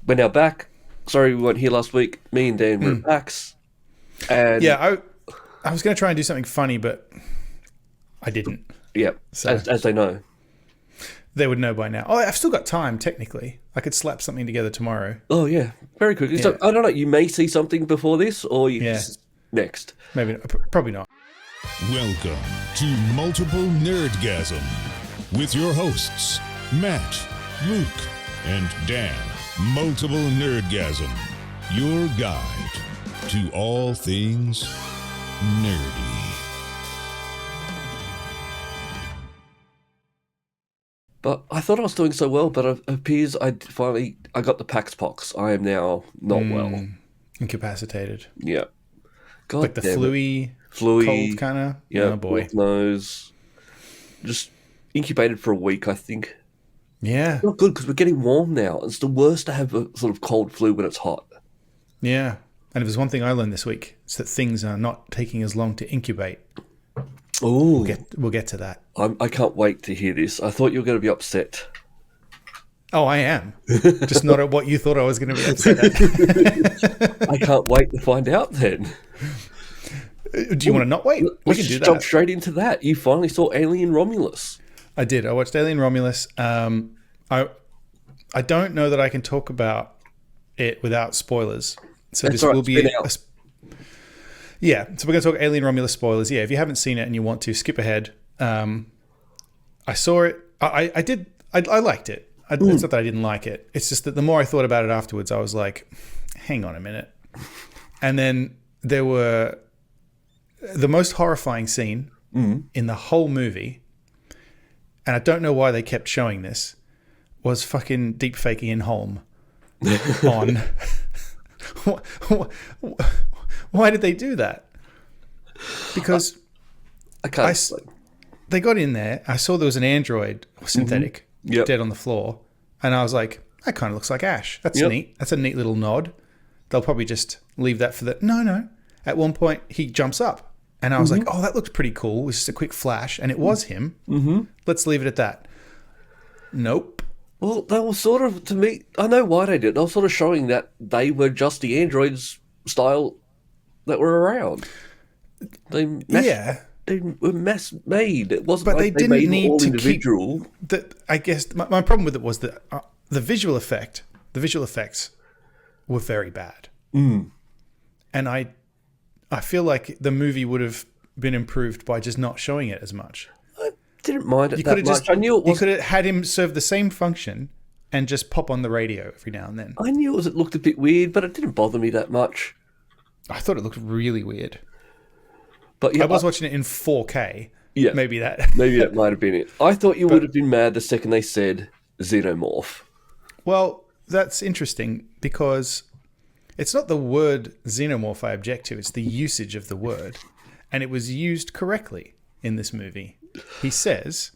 we're now back. Sorry we weren't here last week. Me and Dan were at PAX. And Yeah, I was going to try and do something funny, but I didn't. yeah, So as they know. they would know by now. Oh, I've still got time, technically. I could slap something together tomorrow. Oh, yeah. Very quickly. So, I don't know. You may see something before this, or you just next. Maybe, probably not. Welcome to Multiple Nerdgasm with your hosts, Matt, Luke, and Dan. Multiple Nerdgasm, your guide to all things nerdy. But I thought I was doing so well, but it appears I got the PAX pox. I am now not well. Incapacitated. Yeah. God Like the damn it. fluey, cold kind of? Yeah, Oh, boy. nose. Just incubated for a week, I think. Yeah. Not good because we're getting warm now. It's the worst to have a sort of cold flu when it's hot. Yeah. And if there's one thing I learned this week, it's that things are not taking as long to incubate. Oh, We'll get to that. I can't wait to hear this. I thought you were going to be upset. Oh, I am. Just not at what you thought I was going to be upset at. I can't wait to find out then. Do you want to not wait? We Let's can do just that. jump straight into that. You finally saw Alien Romulus. I did. I watched Alien Romulus. I don't know that I can talk about it without spoilers. So That's this all right, will be spin out. yeah. So we're going to talk Alien Romulus spoilers. Yeah, if you haven't seen it and you want to, skip ahead. I saw it. I did. I liked it. It's not that I didn't like it. It's just that the more I thought about it afterwards, I was like, hang on a minute. And then there were the most horrifying scene in the whole movie, and I don't know why they kept showing this, was fucking deep faking in Holm on. Why did they do that? Because I can't. they got in there. I saw there was an android, synthetic, dead on the floor, and I was like, that kind of looks like Ash. That's neat. That's a neat little nod. They'll probably just leave that for the... No. At one point, he jumps up, and I was like, oh, that looks pretty cool. It was just a quick flash, and it was him. Let's leave it at that. Nope. Well, they were sort of, to me, I know why they did. They were sort of showing that they were just the androids style that were around. They were mass made. It wasn't But like they didn't made them need all to individual. keep... That, I guess my problem with it was that the visual effects were very bad. And I feel like the movie would have been improved by just not showing it as much. I didn't mind it You that could have much. just I knew it was. You could have had him serve the same function and just pop on the radio every now and then. I knew it looked a bit weird, but it didn't bother me that much. I thought it looked really weird. But yeah, I was watching it in 4K. Yeah. Maybe that. Maybe that might have been it. I thought you would have been mad the second they said xenomorph. Well, that's interesting because it's not the word xenomorph I object to. It's the usage of the word. And it was used correctly in this movie. He says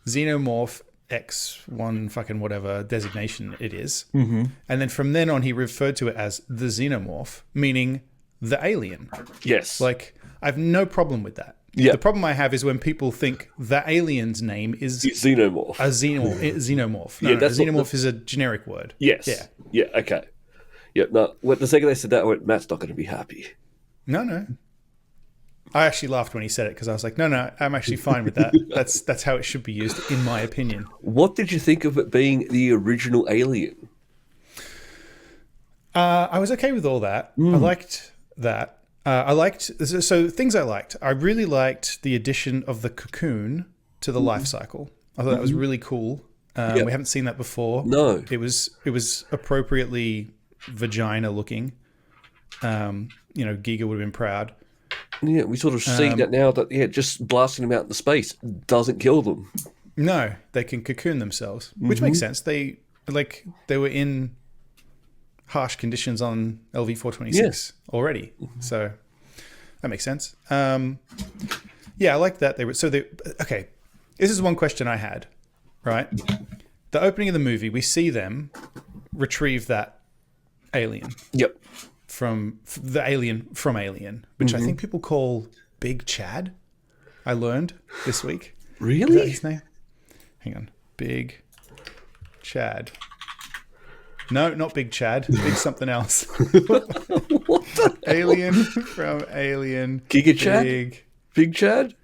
xenomorph X1 fucking whatever designation it is. And then from then on, he referred to it as the xenomorph, meaning the alien. Yes. Like, I have no problem with that. Yeah. The problem I have is when people think the alien's name is xenomorph. a xenomorph. No, that's a xenomorph is a generic word. Yes. Yeah. Yeah, okay. Yeah, no, the second they said that, I went, Matt's not going to be happy. No. I actually laughed when he said it because I was like, no, I'm actually fine with that. That's how it should be used, in my opinion. What did you think of it being the original Alien? I was okay with all that. I liked that. So things I liked. I really liked the addition of the cocoon to the life cycle. I thought that was really cool. We haven't seen that before. No. It was appropriately vagina looking. Giga would have been proud. Yeah, we sort of see that now that, just blasting them out into space doesn't kill them. No, they can cocoon themselves, which makes sense. They were in harsh conditions on LV-426 already, so that makes sense. I like that. Okay. This is one question I had, right? The opening of the movie, we see them retrieve that alien. Yep. From Alien, which I think people call Big Chad. I learned this week. Really? Is that his name? Hang on. Big Chad. No, not Big Chad. Big something else. What the Alien from Alien. Giga Chad? Big Chad?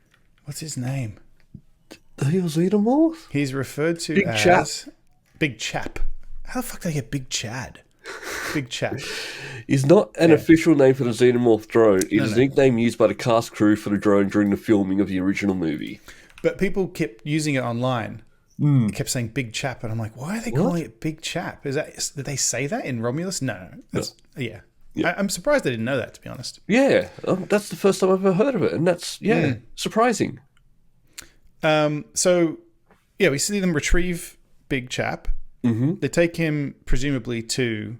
What's his name? He was Xenomorph? He's referred to Big as Chap. Big Chap. How the fuck did I get Big Chad? Big Chap. Is not an official name for the Xenomorph drone. It is a nickname used by the cast crew for the drone during the filming of the original movie. But people kept using it online. They kept saying Big Chap, and I'm like, why are they calling it Big Chap? Did they say that in Romulus? No. Yeah. I'm surprised I didn't know that, to be honest. Yeah, that's the first time I've ever heard of it, and that's, surprising. So, we see them retrieve Big Chap. Mm-hmm. They take him, presumably, to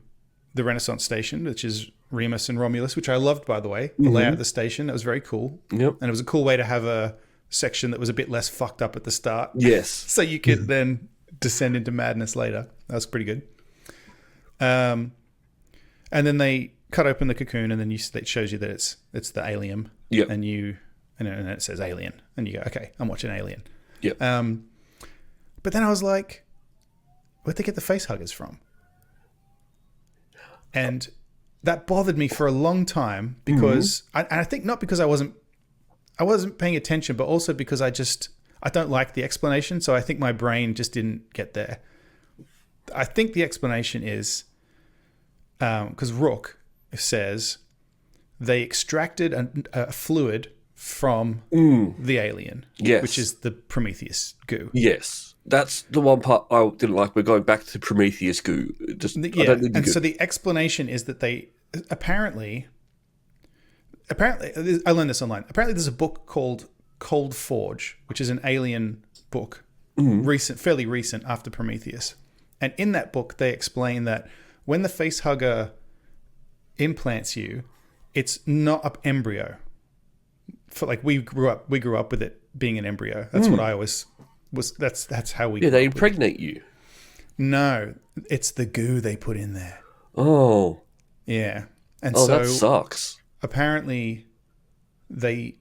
the Renaissance Station, which is Remus and Romulus, which I loved, by the way. The layout of the station, that was very cool. Yep. And it was a cool way to have a section that was a bit less fucked up at the start. Yes. So you could then descend into madness later. That was pretty good. And then they cut open the cocoon, and then it shows you that it's the alien. Yep. And it says Alien, and you go, okay, I'm watching Alien. Yep. But then I was like, where'd they get the face huggers from? And that bothered me for a long time because I think not because I wasn't paying attention, but also because I don't like the explanation. So I think my brain just didn't get there. I think the explanation is because Rook says they extracted a fluid from the alien, which is the Prometheus goo. Yes. That's the one part I didn't like. We're going back to Prometheus goo. I don't need and so the explanation is that they apparently, I learned this online. Apparently, there's a book called Cold Forge, which is an alien book, fairly recent after Prometheus. And in that book, they explain that when the facehugger implants you, it's not an embryo. For like we grew up with it being an embryo. That's what I always was. That's how we. Yeah, they impregnate you. No, it's the goo they put in there. Oh. Yeah, and so that sucks. Apparently, they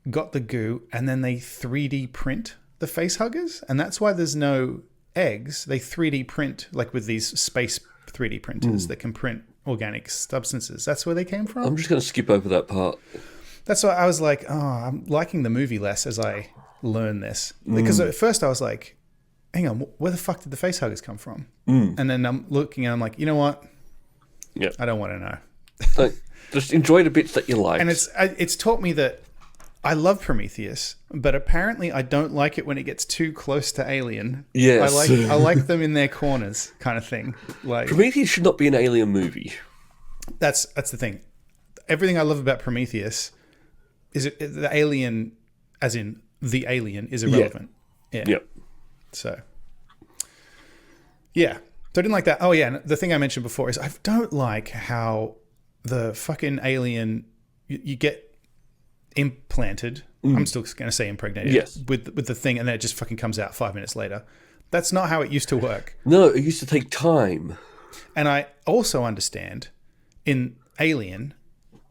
got the goo and then they 3D print the facehuggers, and that's why there's no eggs. They 3D print like with these space 3D printers that can print organic substances. That's where they came from. I'm just going to skip over that part. That's why I was like, oh, I'm liking the movie less as I learn this. Because at first I was like, hang on, where the fuck did the facehuggers come from? And then I'm looking and I'm like, you know what? Yeah, I don't want to know. So just enjoy the bits that you like. And it's taught me that I love Prometheus, but apparently I don't like it when it gets too close to Alien. Yes. I like them in their corners, kind of thing. Like Prometheus should not be an Alien movie. That's the thing. Everything I love about Prometheus is the alien, as in the alien, is irrelevant. Yeah. Yep. So, yeah. So I didn't like that. Oh, yeah. And the thing I mentioned before is I don't like how the fucking alien, you get implanted. I'm still going to say impregnated. Yes. With the thing, and then it just fucking comes out 5 minutes later. That's not how it used to work. No, it used to take time. And I also understand in Alien,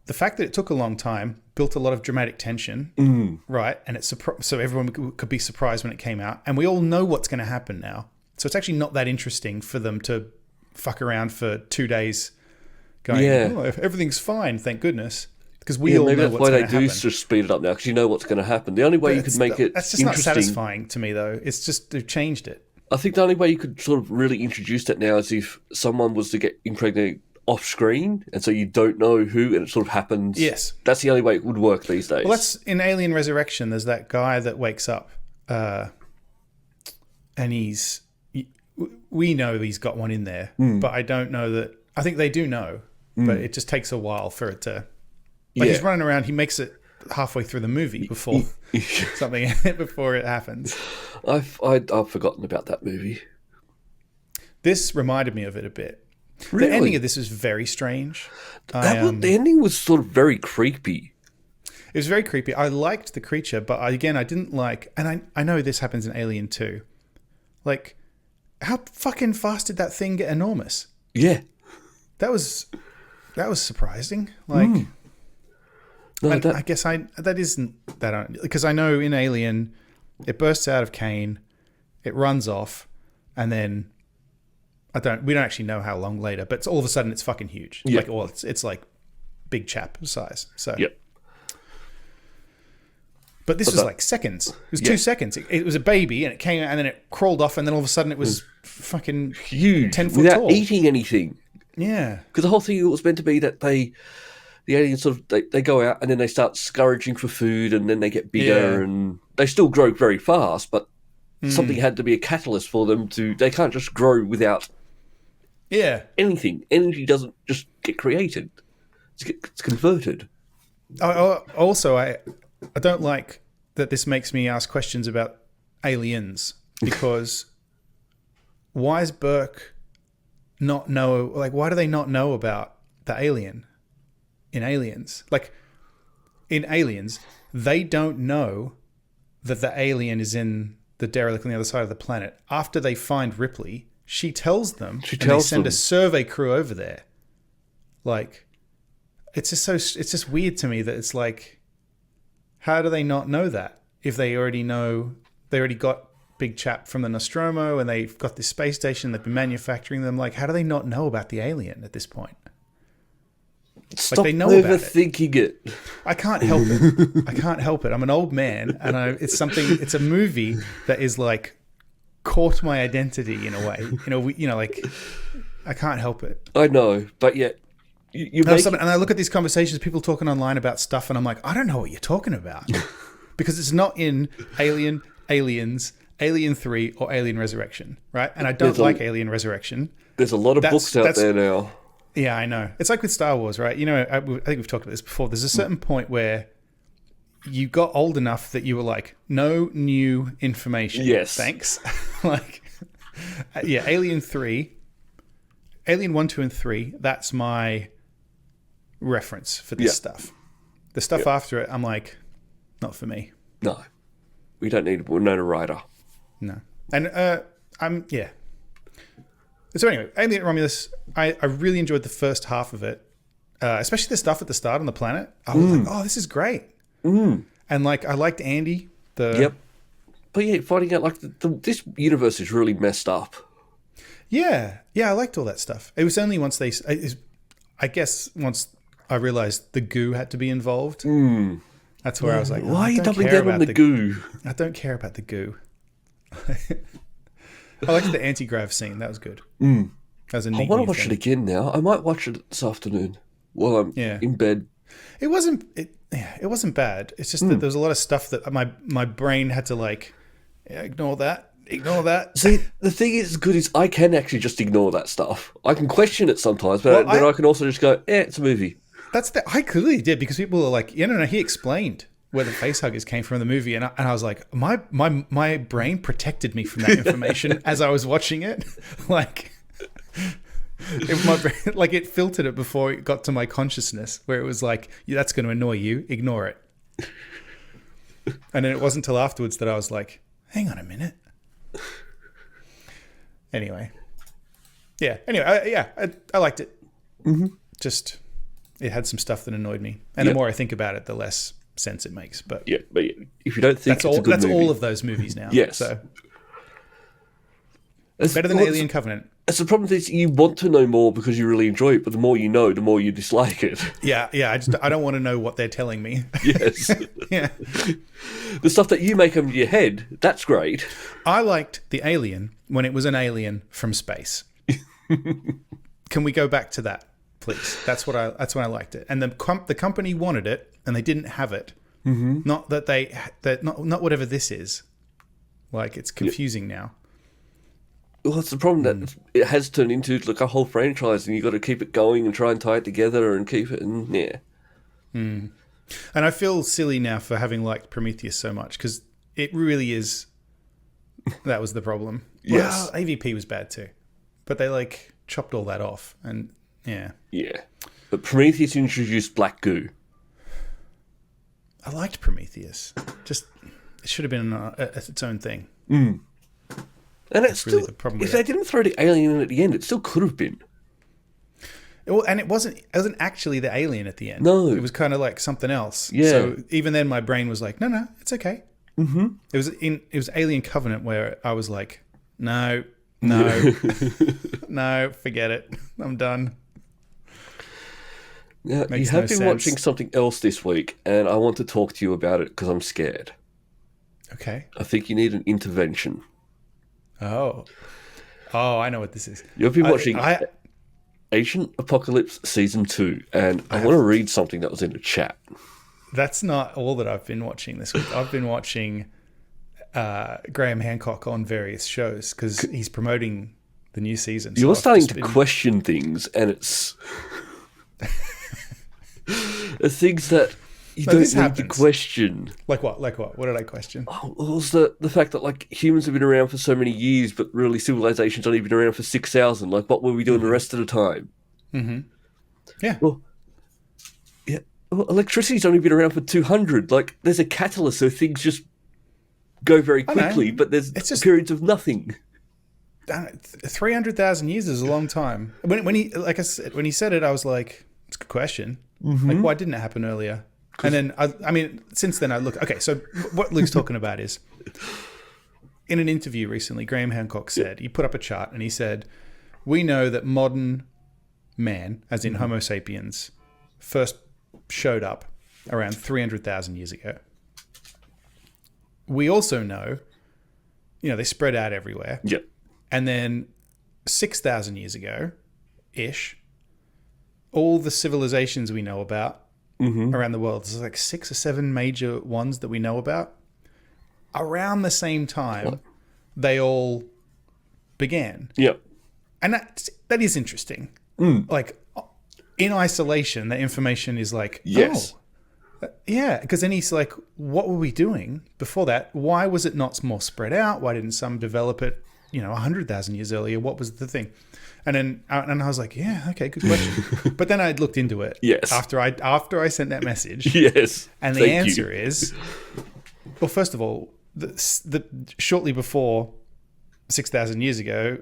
the fact that it took a long time built a lot of dramatic tension, right? And so everyone could be surprised when it came out. And we all know what's going to happen now. So it's actually not that interesting for them to fuck around for 2 days going, oh, everything's fine, thank goodness. Because we all know what's going to happen. Maybe that's why they do just speed it up now, because you know what's going to happen. The only way you could make it that's just not satisfying to me, though. It's just they've changed it. I think the only way you could sort of really introduce that now is if someone was to get impregnated off screen, and so you don't know who, and it sort of happens. Yes. That's the only way it would work these days. Well, that's in Alien Resurrection. There's that guy that wakes up, and we know he's got one in there, but I don't know that. I think they do know, but it just takes a while for it to. Like he's running around. He makes it halfway through the movie before before it happens. I've forgotten about that movie. This reminded me of it a bit. Really? The ending of this is very strange. The ending was sort of very creepy. It was very creepy. I liked the creature, but I didn't like... And I know this happens in Alien too. Like, how fucking fast did that thing get enormous? Yeah. That was surprising. Like... No, I guess that isn't that... Because I know in Alien, it bursts out of Kane, it runs off, and then We don't actually know how long later, but all of a sudden it's fucking huge. Yeah. Like, well, it's like big chap size. So. Yep. But this was like seconds. It was 2 seconds. It was a baby, and it came out, and then it crawled off, and then all of a sudden it was fucking huge, 10 foot without tall. eating anything. Yeah. Because the whole thing was meant to be that the aliens sort of they go out and then they start scavenging for food, and then they get bigger, and they still grow very fast. But something had to be a catalyst for them to. They can't just grow without anything. Energy doesn't just get created; it's converted. Also, I don't like that this makes me ask questions about aliens, because why is Burke not know? Like, why do they not know about the alien in Aliens? Like, in Aliens, they don't know that the alien is in the derelict on the other side of the planet. After they find Ripley, she tells them. They send a survey crew over there. Like, it's just weird to me that it's like, how do they not know that if they already know? They already got Big Chap from the Nostromo, and they've got this space station. They've been manufacturing them. Like, how do they not know about the alien at this point? Stop like, they know about overthinking it. I can't help it. I can't help it. I'm an old man, and it's a movie that is like caught my identity in a way. Like, I can't help it. I know, but yet. And I look at these conversations, people talking online about stuff, and I'm like, I don't know what you're talking about. Because it's not in Alien, Aliens, Alien 3, or Alien Resurrection, right? And I don't like Alien Resurrection. There's a lot of books out there now. Yeah, I know. It's like with Star Wars, right? You know, I think we've talked about this before. There's a certain point where you got old enough that you were like, no new information. Yes. Thanks. Like, Alien 3, Alien 1, 2, and 3, that's my reference for this stuff. The stuff after it, I'm like, not for me. No. We don't need Winona Ryder. No. And So anyway, Alien Romulus, I really enjoyed the first half of it, especially the stuff at the start on the planet. I was like, oh, this is great. And like, I liked Andy. Yep. But yeah, finding out like this universe is really messed up. Yeah, I liked all that stuff. It was only once once I realized the goo had to be involved. That's where I was like, why are you doubling down on the goo? I don't care about the goo. I liked the anti-grav scene. That was good. That was a neat. I want to watch it again now. I might watch it this afternoon while I'm in bed. It wasn't bad. It's just that there was a lot of stuff that my brain had to like ignore that. See, the thing is good is I can actually just ignore that stuff. I can question it sometimes, but then I can also just go, it's a movie. I clearly did, because people are like, no, he explained where the facehuggers came from in the movie, and I was like, my brain protected me from that information as I was watching it. Like, it filtered it before it got to my consciousness, where it was like, that's going to annoy you, ignore it. And then it wasn't until afterwards that I was like, hang on a minute. Anyway, I liked it. Just, it had some stuff that annoyed me, and the more I think about it, the less sense it makes. But if you don't think that's all of those movies now. Yes, so it's better than Alien Covenant. It's the problem is you want to know more because you really enjoy it, but the more you know, the more you dislike it. Yeah. I don't want to know what they're telling me. Yes. Yeah. The stuff that you make up in your head, that's great. I liked the Alien when it was an alien from space. Can we go back to that, please? That's when I liked it. And the company wanted it, and they didn't have it. Not that not whatever this is. Like, it's confusing now. Well, that's the problem, that it has turned into like a whole franchise, and you've got to keep it going and try and tie it together and keep it, and And I feel silly now for having liked Prometheus so much, because it really is. That was the problem. Yes. Well, AVP was bad too, but they like chopped all that off, and yeah. But Prometheus introduced black goo. I liked Prometheus. Just, it should have been its own thing. And it's really still, the problem. If they didn't throw the alien in at the end, it still could have been. And it wasn't actually the alien at the end. No. It was kind of like something else. Yeah. So even then my brain was like, no, it's okay. It was Alien Covenant where I was like, no, No. No, forget it. I'm done. Now, Makes you have no been sense. watching something else this week, and I want to talk to you about it because I'm scared. Okay. I think you need an intervention. Oh, I know what this is. You've been watching I Ancient Apocalypse Season 2, and I want to read something that was in the chat. That's not all that I've been watching this week. I've been watching Graham Hancock on various shows because he's promoting the new season. You're I've starting just to been- question things, and it's... the things that you No, don't this need to happens. question. Like what? Like what? What did I question? Oh, it was the fact that like humans have been around for so many years, but really civilization's only been around for 6,000. Like, what were we doing the rest of the time? Yeah. Well, electricity's only been around for 200. Like, there's a catalyst, so things just go very know. quickly. But there's It's just- periods of nothing. 300,000 years is a long time. When he, like I said, when he said it, I was like, it's a good question. Like, why didn't it happen earlier? And then, I mean, since then I look, okay, so what Luke's talking about is, in an interview recently, Graham Hancock said, he put up a chart and he said, we know that modern man, as in Homo sapiens, first showed up around 300,000 years ago. We also know, they spread out everywhere. Yeah. And then 6,000 years ago-ish, all the civilizations we know about around the world, there's like 6 or 7 major ones that we know about. Around the same time, they all began. Yeah. And that is interesting. Like, in isolation, that information is like, Yes. yeah, because then he's like, what were we doing before that? Why was it not more spread out? Why didn't some develop it, 100,000 years earlier? What was the thing? And then I was like, yeah, okay, good question. But then I looked into it. Yes. After I sent that message. Yes. And the Thank answer you. is, well, first of all, shortly before 6,000 years ago,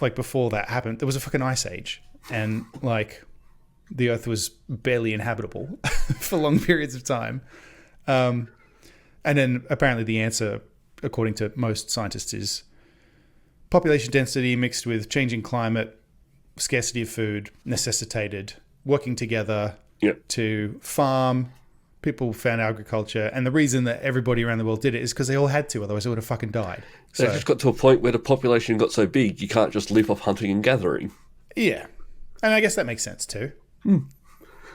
like before that happened, there was a fucking ice age. And like the Earth was barely inhabitable for long periods of time. And then apparently the answer, according to most scientists, is population density mixed with changing climate, scarcity of food necessitated working together to farm. People found agriculture, and the reason that everybody around the world did it is because they all had to, otherwise they would have fucking died. They just got to a point where the population got so big, you can't just live off hunting and gathering. Yeah, and I guess that makes sense too.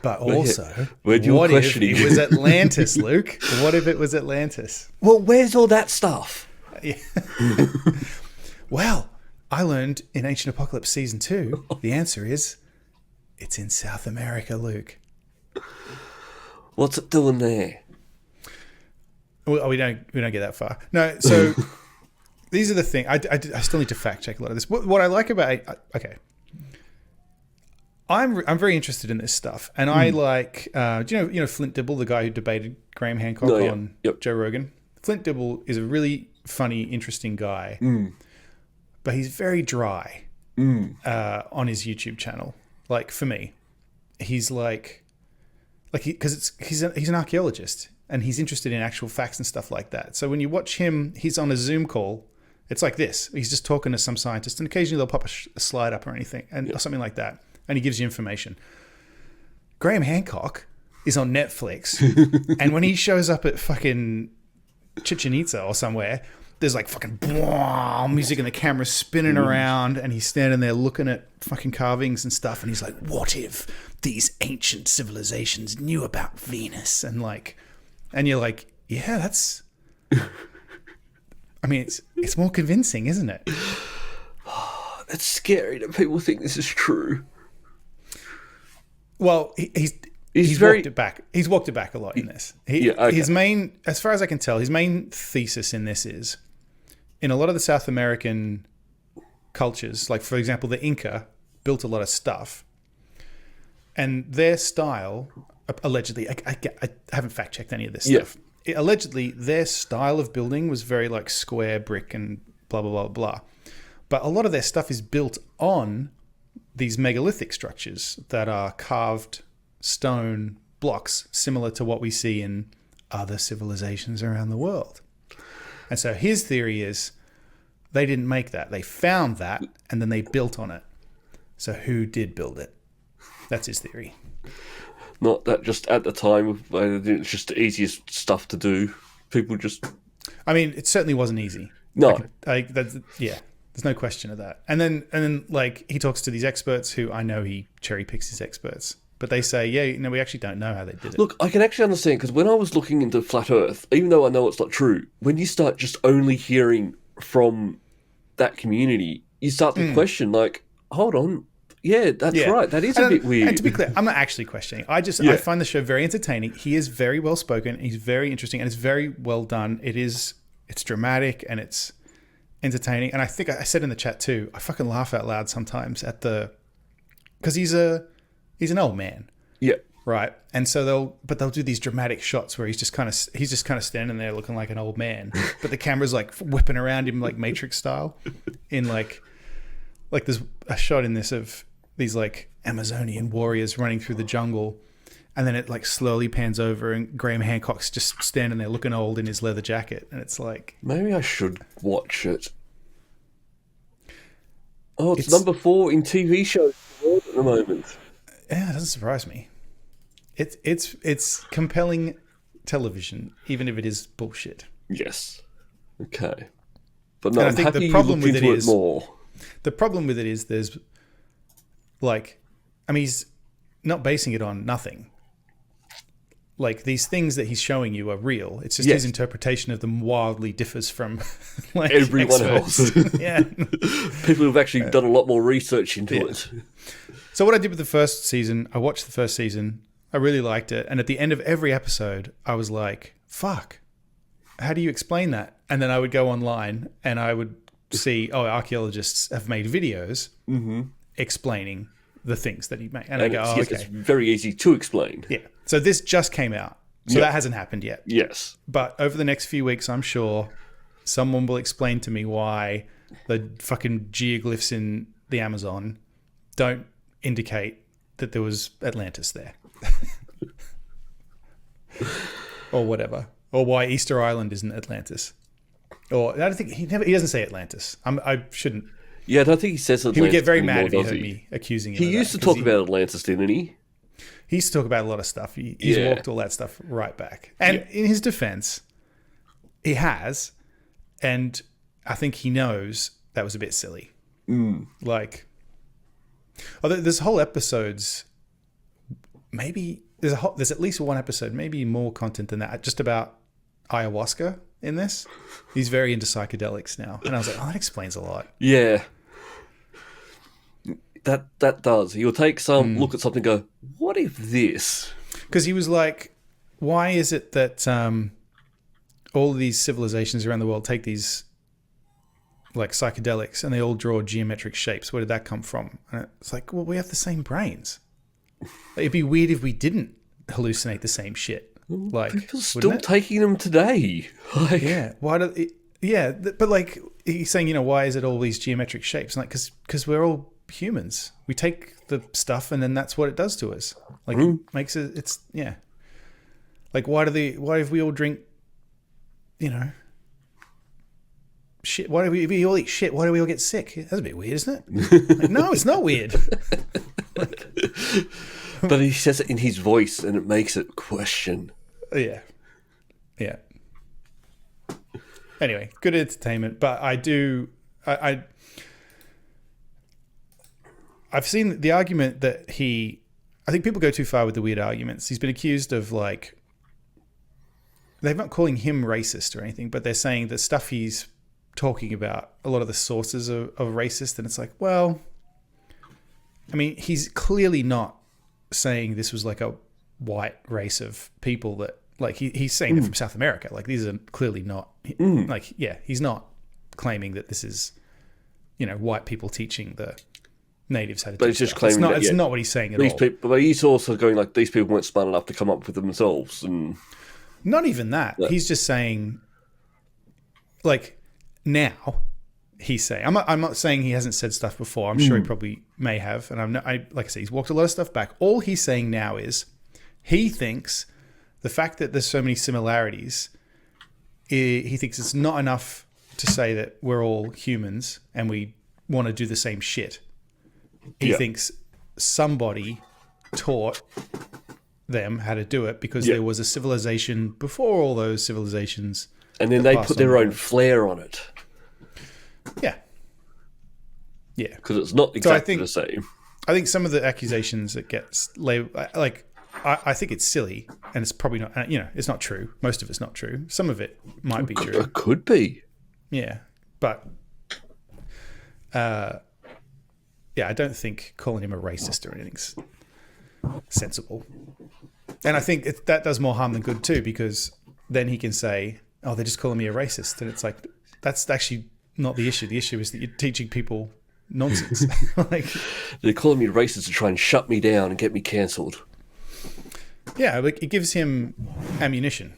But also, When you were what if questioning- it was Atlantis, Luke? What if it was Atlantis? Well, where's all that stuff? Well, I learned in Ancient Apocalypse Season 2, the answer is, it's in South America, Luke. What's it doing there? Well, we don't get that far. No, so these are the things. I still need to fact check a lot of this. What I like about I'm very interested in this stuff, and I like. Do you know Flint Dibble, the guy who debated Graham Hancock on Joe Rogan? Flint Dibble is a really funny, interesting guy, but he's very dry on his YouTube channel. Like for me, he's because he's an archaeologist and he's interested in actual facts and stuff like that. So when you watch him, he's on a Zoom call. It's like this. He's just talking to some scientist, and occasionally they'll pop a slide up or anything, or something like that, and he gives you information. Graham Hancock is on Netflix, and when he shows up at fucking Chichen Itza or somewhere, there's like fucking music and the camera's spinning around, and he's standing there looking at fucking carvings and stuff, and he's like, what if these ancient civilizations knew about Venus? And you're like, yeah, that's... I mean, it's more convincing, isn't it? It's scary that people think this is true. Well, he's walked it back. He's walked it back a lot in this. His main, as far as I can tell, his main thesis in this is, in a lot of the South American cultures, like for example, the Inca built a lot of stuff, and their style, allegedly, I haven't fact checked any of this stuff. Allegedly, their style of building was very like square brick and blah blah blah blah. But a lot of their stuff is built on these megalithic structures that are carved stone blocks, similar to what we see in other civilizations around the world. And so his theory is They didn't make that. They found that, and then they built on it. So who did build it? That's his theory. Not that just at the time, it's just the easiest stuff to do. People just... I mean, it certainly wasn't easy. No. There's no question of that. And then like, he talks to these experts who I know he cherry picks his experts. But they say, we actually don't know how they did it. Look, I can actually understand, because when I was looking into Flat Earth, even though I know it's not true, when you start just only hearing from that community, you start to question, like, hold on, that's right, that is a bit weird. And to be clear, I'm not actually questioning. I find the show very entertaining. He is very well spoken, he's very interesting, and it's very well done. It's dramatic, and it's entertaining. And I think I said in the chat too, I fucking laugh out loud sometimes because he's an old man. Yeah. Right. And so they'll do these dramatic shots where he's just kind of standing there looking like an old man, but the camera's like whipping around him like Matrix style in like there's a shot in this of these like Amazonian warriors running through the jungle, and then it like slowly pans over and Graham Hancock's just standing there looking old in his leather jacket, and it's like, maybe I should watch it. Oh, it's number 4 in TV shows at the moment. Yeah, it doesn't surprise me. It's compelling television, even if it is bullshit. Yes. Okay. But no, and I think the problem with it is more. The problem with it is there's like, I mean, he's not basing it on nothing. Like, these things that he's showing you are real. It's just his interpretation of them wildly differs from like everyone else. Yeah. People who've actually done a lot more research into it. So what I did with the first season, I watched the first season. I really liked it. And at the end of every episode, I was like, fuck, how do you explain that? And then I would go online and I would see, archaeologists have made videos explaining the things that he made. And I go, okay. It's very easy to explain. Yeah. So this just came out. So that hasn't happened yet. Yes. But over the next few weeks, I'm sure someone will explain to me why the fucking geoglyphs in the Amazon don't indicate that there was Atlantis there. Or whatever. Or why Easter Island isn't Atlantis. Or I don't think he doesn't say Atlantis. I shouldn't. Yeah, I don't think he says Atlantis. He would get very mad if he heard me accusing him. He used to talk about Atlantis, didn't he? He used to talk about a lot of stuff. He's walked all that stuff right back. And in his defense, he has, and I think he knows that was a bit silly. Like, there's whole episodes. Maybe there's at least one episode, maybe more content than that, just about ayahuasca in this. He's very into psychedelics now, and I was like, that explains a lot. Yeah, that does. He'll take some look at something, and go, what if this? Because he was like, why is it that all of these civilizations around the world take these like psychedelics and they all draw geometric shapes? Where did that come from? And it's like, well, we have the same brains. It'd be weird if we didn't hallucinate the same shit. Like, people still taking them today. Like, yeah. Why do? Yeah, but like he's saying, why is it all these geometric shapes? Like, because we're all humans. We take the stuff and then that's what it does to us. Like, it makes it. It's Like, why if we all drink, shit? Why do we all eat shit? Why do we all get sick? That's a bit weird, isn't it? Like, no, it's not weird. But he says it in his voice and it makes it question. Yeah. Anyway, good entertainment, but I've seen the argument that I think people go too far with the weird arguments. He's been accused of like, they're not calling him racist or anything, but they're saying the stuff he's talking about, a lot of the sources are racist, and it's like, well, I mean, he's clearly not saying this was like a white race of people that, like, he's saying they're from South America. Like, these are clearly not, like, he's not claiming that this is, white people teaching the natives how to do stuff. But he's just claiming it's not what he's saying at all. But he's also going like, these people weren't smart enough to come up with them themselves. And not even that. He's just saying, like, now he's saying, I'm not saying he hasn't said stuff before. I'm sure he probably may have. And like I say, he's walked a lot of stuff back. All he's saying now is he thinks the fact that there's so many similarities, he thinks it's not enough to say that we're all humans and we want to do the same shit. He thinks somebody taught them how to do it because there was a civilization before all those civilizations. And then they put their own flair on it. Yeah. Yeah. Because it's not exactly the same. I think some of the accusations that gets labeled, like, I think it's silly, and it's probably not, it's not true. Most of it's not true. Some of it might be true. It could be. Yeah. But, I don't think calling him a racist or anything's sensible. And I think that does more harm than good too, because then he can say, oh, they're just calling me a racist. And it's like, that's actually not the issue. The issue is that you're teaching people nonsense. Like, they're calling me racist to try and shut me down and get me cancelled. Yeah, like it gives him ammunition.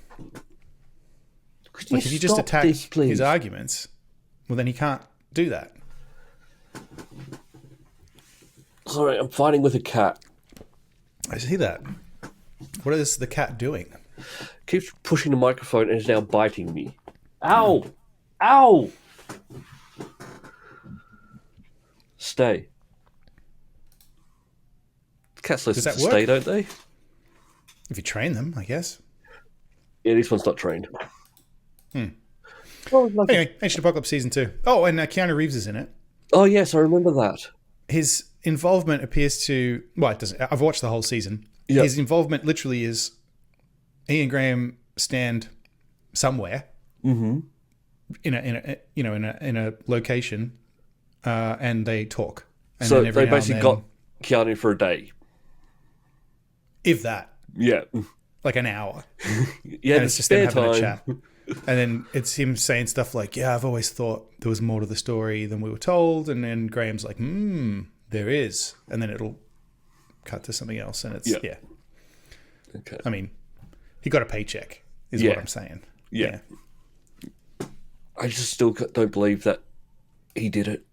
Like if you just attack his arguments, well, then he can't do that. Sorry, I'm fighting with a cat. I see that. What is the cat doing? Keeps pushing the microphone and is now biting me. Ow! Ow! Stay. Cats listen to stay, don't they? If you train them, I guess. Yeah, this one's not trained. Anyway, Ancient Apocalypse Season 2. Oh, and Keanu Reeves is in it. Oh, yes, I remember that. His involvement appears to... Well, it doesn't. I've watched the whole season. Yep. His involvement literally is he and Graham stand somewhere in a location, and they talk. And so they basically got Keanu for a day. If that. Yeah. Like an hour. Yeah, it's just them having a chat. And then it's him saying stuff like, yeah, I've always thought there was more to the story than we were told. And then Graham's like, there is. And then it'll cut to something else. And it's, yeah. Okay. I mean, he got a paycheck, is what I'm saying. Yeah. I just still don't believe that he did it.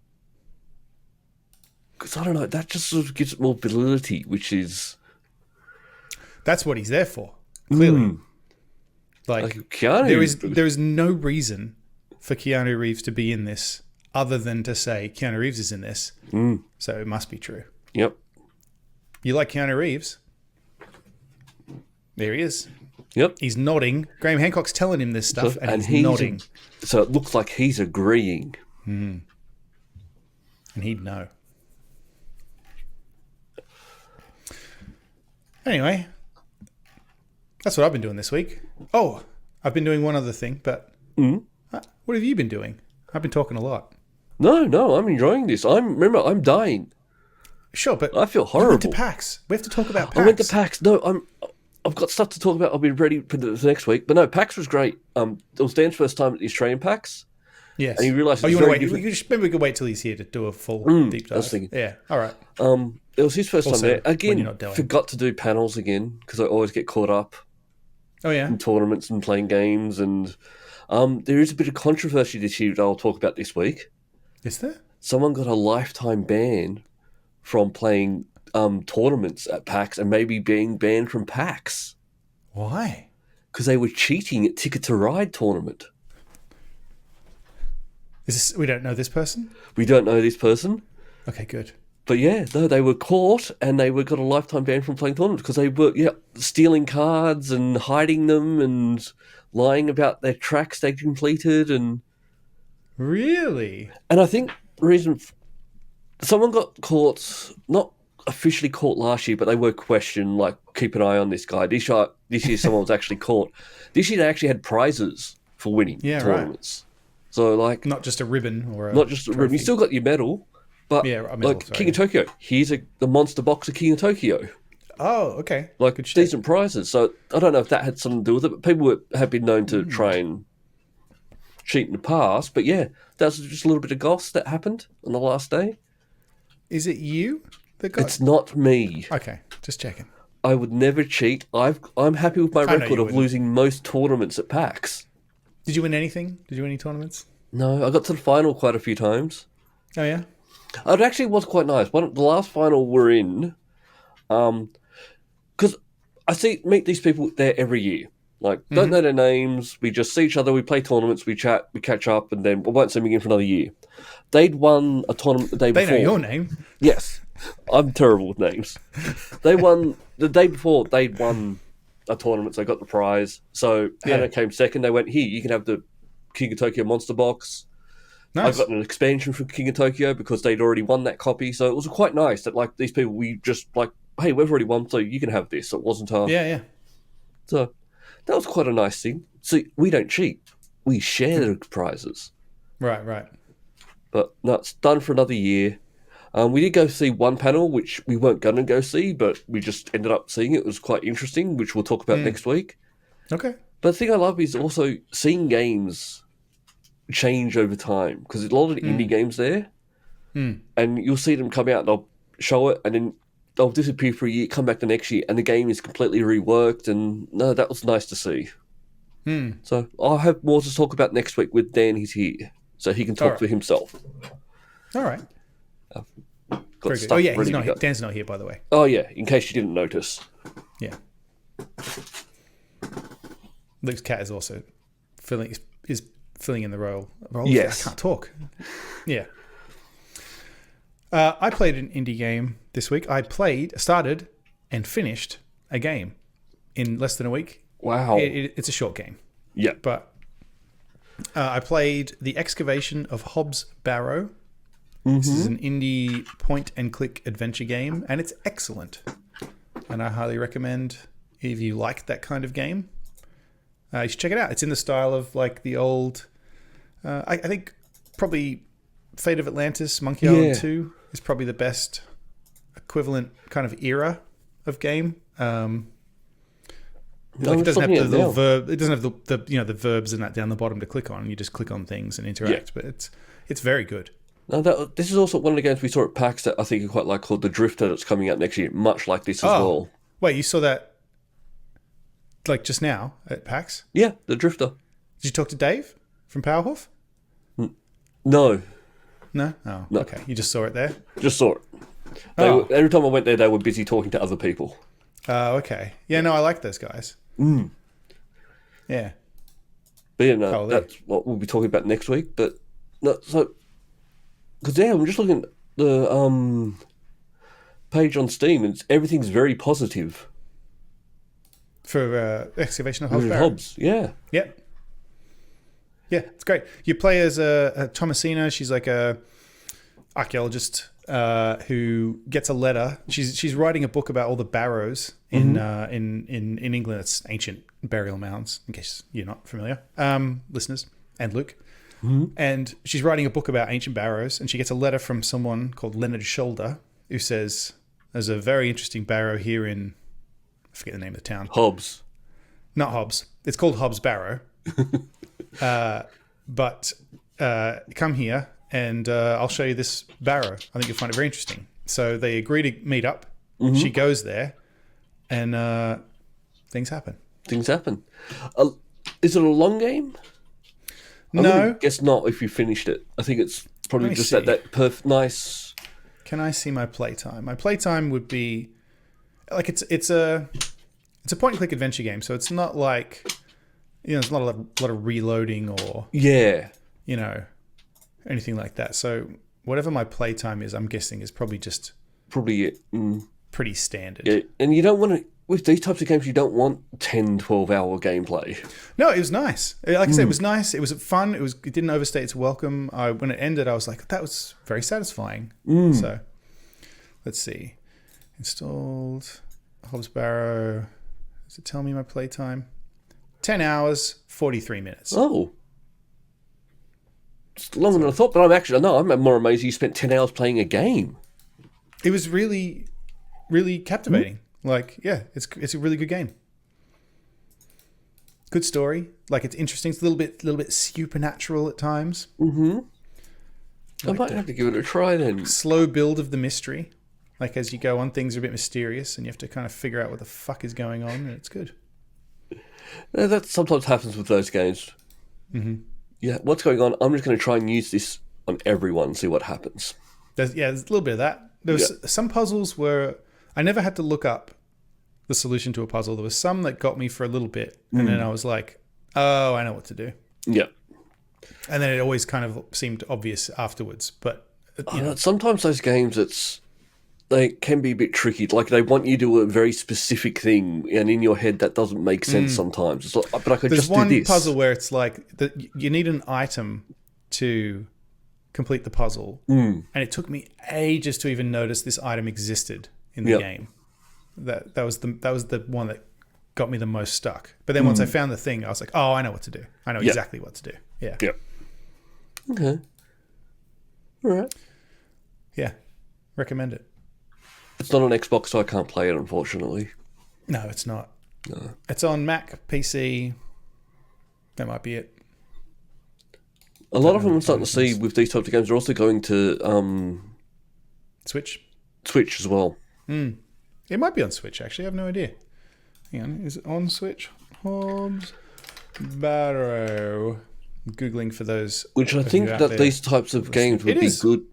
Because I don't know, that just sort of gives it more validity, which is... That's what he's there for, clearly. Like Keanu... There is no reason for Keanu Reeves to be in this other than to say Keanu Reeves is in this. So it must be true. Yep. You like Keanu Reeves? There he is. Yep. He's nodding. Graham Hancock's telling him this stuff, and he's nodding. So it looks like he's agreeing. And he'd know. Anyway, that's what I've been doing this week. Oh, I've been doing one other thing, but what have you been doing? I've been talking a lot. No, I'm enjoying this. Remember, I'm dying. Sure, but I feel horrible. I went to PAX. We have to talk about PAX. I went to PAX. No, I've got stuff to talk about. I'll be ready for the next week. But no, PAX was great. It was Dan's first time at the Australian PAX. Yes. And he realised you want to wait? Maybe we could wait till he's here to do a full deep dive. I was thinking. Yeah. All right. It was his first time there. Again, not forgot to do panels again because I always get caught up. Oh yeah. In tournaments and playing games, and there is a bit of controversy this year that I'll talk about this week. Is there? Someone got a lifetime ban from playing tournaments at PAX and maybe being banned from PAX. Why? Because they were cheating at Ticket to Ride tournament. We don't know this person? We don't know this person. Okay, good. But yeah, no, they were caught and they got a lifetime ban from playing tournaments because they were stealing cards and hiding them and lying about their tracks they completed. And really? And I think the reason someone got caught, not officially caught last year, but they were questioned, like, keep an eye on this guy. This year someone was actually caught. This year they actually had prizes for winning tournaments. Right. So, like... Not just a ribbon or a Not just a ribbon. You still got your medal. But King of Tokyo, here's the monster box of King of Tokyo. Oh, okay. Like decent prizes. So I don't know if that had something to do with it, but people have been known to try and cheat in the past. But yeah, that was just a little bit of goss that happened on the last day. Is it you that got... It's not me. Okay, just checking. I would never cheat. I'm happy with my record of losing most tournaments at PAX. Did you win anything? Did you win any tournaments? No, I got to the final quite a few times. Oh yeah? It actually was quite nice. The last final we're in, because I meet these people there every year. Like, don't know their names. We just see each other. We play tournaments. We chat. We catch up, and then we won't see them again for another year. They'd won a tournament the day before. They know your name. Yes, I'm terrible with names. They won the day before. They'd won a tournament, so they got the prize. So Hannah came second. They went, here, you can have the King of Tokyo monster box. Nice. I got an expansion from King of Tokyo because they'd already won that copy. So it was quite nice that, like, these people, we just, like, hey, we've already won, so you can have this. So it wasn't our... Yeah. So that was quite a nice thing. See, we don't cheat. We share the prizes. Right. But no, it's done for another year. We did go see one panel, which we weren't going to go see, but we just ended up seeing it. It was quite interesting, which we'll talk about next week. Okay. But the thing I love is also seeing games change over time, because there's a lot of indie games there, and you'll see them come out and they'll show it, and then they'll disappear for a year, come back the next year, and the game is completely reworked, and no, that was nice to see. So I'll have more to talk about next week with Dan. He's here, so he can talk for himself. All right. Very good. Oh, yeah, he's not here. Dan's not here, by the way. Oh, yeah, in case you didn't notice. Yeah. Luke's cat is also filling in the role. Yes. I can't talk. Yeah. I played an indie game this week. I started and finished a game in less than a week. Wow. It's a short game. Yeah. But I played The Excavation of Hobbs Barrow. This is an indie point-and-click adventure game, and it's excellent. And I highly recommend, if you like that kind of game, you should check it out. It's in the style of, like, the old... I think probably Fate of Atlantis, Monkey Island 2 is probably the best equivalent kind of era of game. It doesn't have the little verb. It doesn't have the verbs and that down the bottom to click on. You just click on things and interact. But it's very good. Now this is also one of the games we saw at PAX that I think you quite like, called The Drifter, that's coming out next year, much like this as well. Wait, you saw that like just now at PAX? Yeah, The Drifter. Did you talk to Dave from Powerhoof? No. No? Oh, no. Okay. You just saw it there? Just saw it. Every time I went there, they were busy talking to other people. Oh, okay. Yeah, no, I like those guys. Yeah. But yeah, no, that's what we'll be talking about next week. But no, so... Because, I'm just looking at the page on Steam, and everything's very positive. For Excavation of Hobbs Barrow? Hobbs, yeah. Yep. Yeah, it's great. You play as a Thomasina. She's like a archaeologist who gets a letter. She's writing a book about all the barrows in England. It's ancient burial mounds, in case you're not familiar, listeners, and Luke. And she's writing a book about ancient barrows, and she gets a letter from someone called Leonard Shoulder, who says, there's a very interesting barrow here in, I forget the name of the town. Hobbs. Not Hobbs. It's called Hobbs Barrow. But come here, and I'll show you this barrow. I think you'll find it very interesting. So they agree to meet up. She goes there, and things happen. Things happen. Is it a long game? No. I guess not if you finished it. I think it's probably just that nice... Can I see my playtime? My playtime would be... Like, it's a point-and-click adventure game, so it's not like... there's not a lot of reloading or... Yeah. Anything like that. So whatever my playtime is, I'm guessing is probably just... Probably it. Pretty standard. Yeah, and you don't want to... With these types of games, you don't want 10, 12-hour gameplay. No, it was nice. Like I said, it was nice. It was fun. It didn't overstay its welcome. When it ended, I was like, that was very satisfying. So, let's see. Installed Hobbs Barrow. Does it tell me my playtime? 10 hours, 43 minutes. Oh. It's longer than I thought, but I'm more amazed you spent 10 hours playing a game. It was really, really captivating. Like, yeah, it's a really good game. Good story. Like, it's interesting. It's a little bit supernatural at times. I might have to give it a try then. Slow build of the mystery. Like, as you go on, things are a bit mysterious, and you have to kind of figure out what the fuck is going on, and it's good. Yeah, that sometimes happens with those games. Yeah, what's going on? I'm just going to try and use this on everyone and see what happens. There's a little bit of that. There was some puzzles where I never had to look up the solution to a puzzle. There was some that got me for a little bit, and then I was like, oh, I know what to do. Yeah. And then it always kind of seemed obvious afterwards. But sometimes those games, they can be a bit tricky. Like they want you to do a very specific thing, and in your head that doesn't make sense sometimes. It's like, but I could there's just do this. There's one puzzle where it's like you need an item to complete the puzzle, and it took me ages to even notice this item existed in the game. That was the one that got me the most stuck. But then once I found the thing, I was like, oh, I know what to do. I know exactly what to do. Yeah. Yeah. Okay. All right. Yeah. Recommend it. It's not on Xbox, so I can't play it, unfortunately. No, it's not. No. It's on Mac, PC. That might be it. A lot of them I'm starting to see with these types of games are also going to Switch as well. It might be on Switch, actually. I have no idea. Hang on. Is it on Switch? Hobbs Barrow. I'm Googling for those. Which I think that these types of games would be good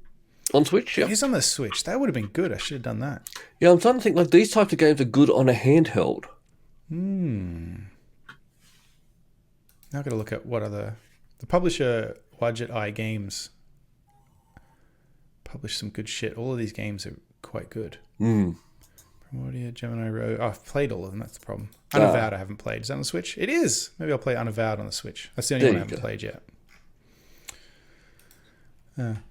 on Switch. Yeah, it is on the Switch. That would have been good. I should have done that. Yeah, I'm starting to think like these types of games are good on a handheld. Now I've got to look at what other... The publisher, Wadjet Eye Games, published some good shit. All of these games are quite good. Primordia, Gemini Row. Oh, I've played all of them. That's the problem. Unavowed I haven't played. Is that on the Switch? It is. Maybe I'll play Unavowed on the Switch. That's the only one I haven't played yet.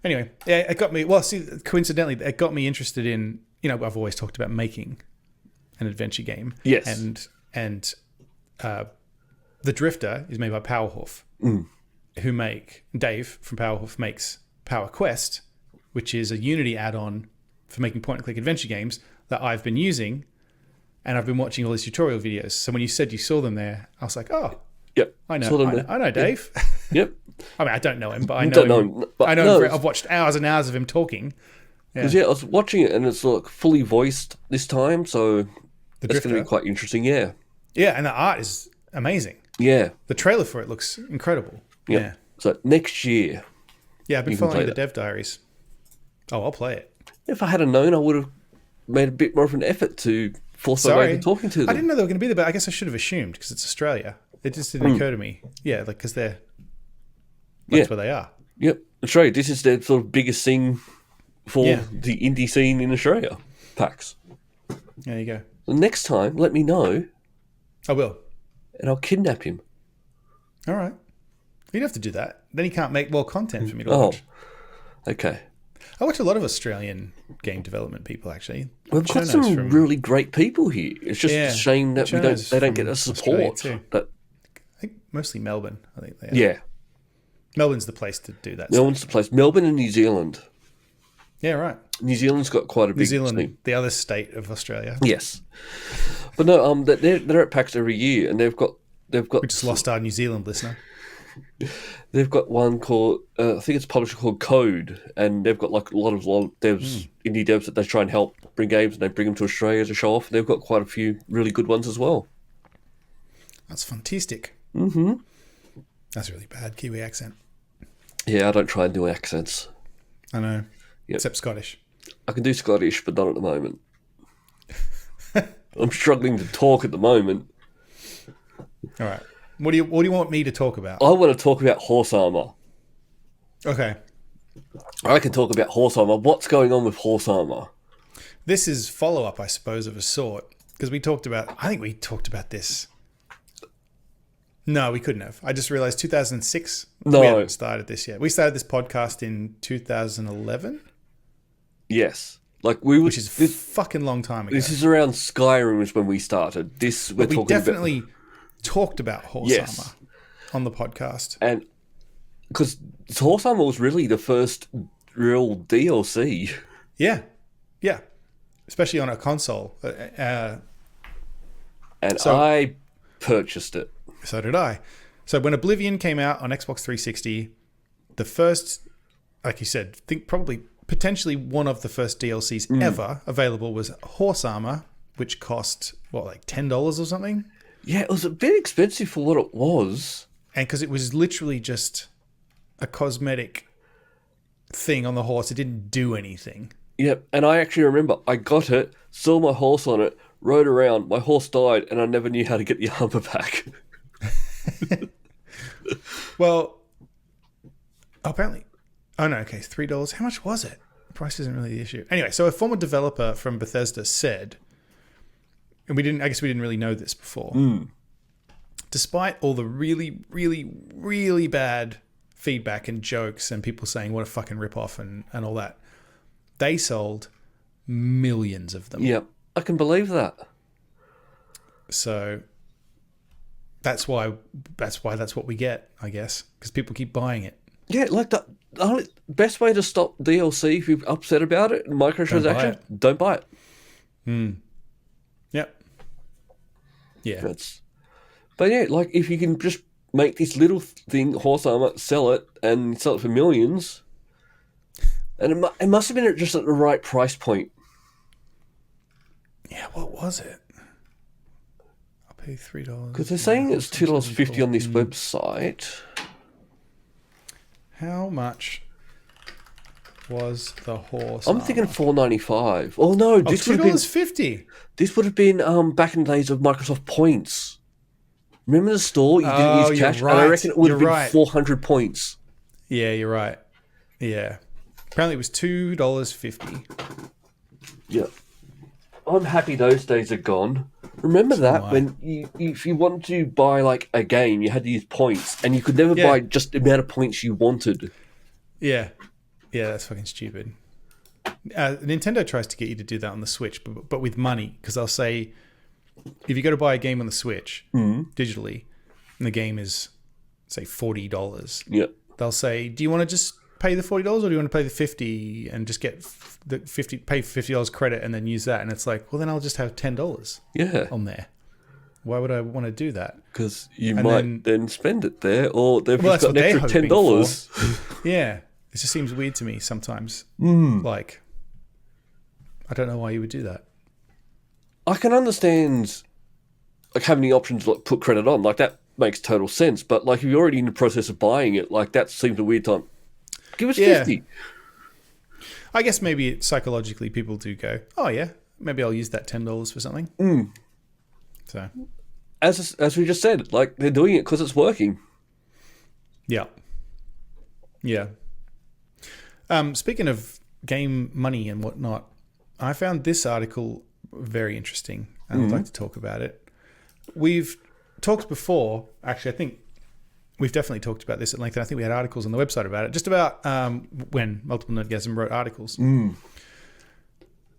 Anyway, yeah, it got me... Well, see, coincidentally, it got me interested in... I've always talked about making an adventure game. Yes. And The Drifter is made by Powerhoof, who make... Dave from Powerhoof makes Power Quest, which is a Unity add-on for making point-and-click adventure games that I've been using, and I've been watching all these tutorial videos. So when you said you saw them there, I was like, oh, yep, I know Dave. Yep. I mean, I don't know him, but I know him. I know him. I've watched hours and hours of him talking. Because I was watching it, and it's like fully voiced this time, so it's going to be quite interesting. Yeah. Yeah, and the art is amazing. Yeah. The trailer for it looks incredible. Yep. Yeah. So next year. Yeah, I've been following the Dev Diaries. Oh, I'll play it. If I had known, I would have made a bit more of an effort to force my way to talking to them. I didn't know they were going to be there, but I guess I should have assumed because it's Australia. It just didn't occur to me. Yeah, like because that's where they are. Yep, Australia. This is their sort of biggest thing for the indie scene in Australia. PAX. There you go. So next time, let me know. I will. And I'll kidnap him. All right. You'd have to do that. Then he can't make more content for me to watch. Okay. I watch a lot of Australian game development people, actually. We've got some really great people here. It's just a shame that they don't get the support. I think mostly Melbourne. I think they are. Yeah. Melbourne's the place to do that. Melbourne's the place. Melbourne and New Zealand. Yeah, right. New Zealand's got quite a big team. The other state of Australia. Yes. But no, they're at PAX every year, and they've got. We just lost our New Zealand listener. They've got one called, I think it's a publisher called Code, and they've got like a lot of devs, indie devs that they try and help bring games, and they bring them to Australia to show off. And they've got quite a few really good ones as well. That's fantastic. That's a really bad Kiwi accent. Yeah, I don't try and do accents. I know. Yep. Except Scottish. I can do Scottish, but not at the moment. I'm struggling to talk at the moment. All right. What do you want me to talk about? I want to talk about horse armour. Okay. I can talk about horse armour. What's going on with horse armour? This is follow-up, I suppose, of a sort. Because I think we talked about this. No, we couldn't have. I just realised 2006. No. We haven't started this yet. We started this podcast in 2011? Yes. Which is a fucking long time ago. This is around Skyrim is when we started. We definitely talked about horse armor on the podcast, and because horse armor was really the first real DLC. Yeah, especially on a console. I purchased it. So did I. So when Oblivion came out on Xbox 360, the first, like you said, potentially one of the first DLCs ever available was horse armor, which cost like $10 or something. Yeah, it was a bit expensive for what it was. And because it was literally just a cosmetic thing on the horse. It didn't do anything. Yep, and I actually remember I got it, saw my horse on it, rode around, my horse died, and I never knew how to get the armour back. Well, apparently... Oh, no, okay, $3. How much was it? The price isn't really the issue. Anyway, so a former developer from Bethesda said, and I guess we didn't really know this before, despite all the really, really, really bad feedback and jokes and people saying what a fucking ripoff and all that, they sold millions of them. Yeah, I can believe that. So that's why that's what we get, I guess, because people keep buying it. Yeah, like the only best way to stop DLC if you're upset about it, microtransactions, don't buy it. Yep. Yeah. But yeah, like if you can just make this little thing, horse armor, sell it for millions, and it must have been just at the right price point. Yeah, what was it? I'll pay $3. Because they're saying it's $2.50 on this website. How much was the horse? I'm thinking $4.95. Oh no, this would have been $2.50. This would have been back in the days of Microsoft Points. Remember the store? You didn't use cash, right. and I reckon it would have been 400 points. Yeah, you're right. Yeah, apparently it was $2.50. Yeah, I'm happy those days are gone. Remember that when if you wanted to buy like a game, you had to use points, and you could never buy just the amount of points you wanted. Yeah, that's fucking stupid. Nintendo tries to get you to do that on the Switch, but with money, because they'll say if you go to buy a game on the Switch digitally, and the game is say $40, they'll say, do you want to just pay the $40 or do you want to pay the $50 and just get the pay $50 credit and then use that? And it's like, well, then I'll just have $10 on there. Why would I want to do that? Because you might then spend it there, or they've just got an extra $10. Yeah, it just seems weird to me sometimes. Like, I don't know why you would do that. I can understand like having the option to like put credit on, like that makes total sense. But like if you're already in the process of buying it, like that seems a weird time. Give us 50. I guess maybe psychologically people do go, oh yeah, maybe I'll use that $10 for something. So, as we just said, like they're doing it because it's working. Yeah. Speaking of game money and whatnot, I found this article very interesting, and I'd like to talk about it. We've talked before, actually, I think we've definitely talked about this at length, and I think we had articles on the website about it, just about when Multiple Nerdgasm wrote articles.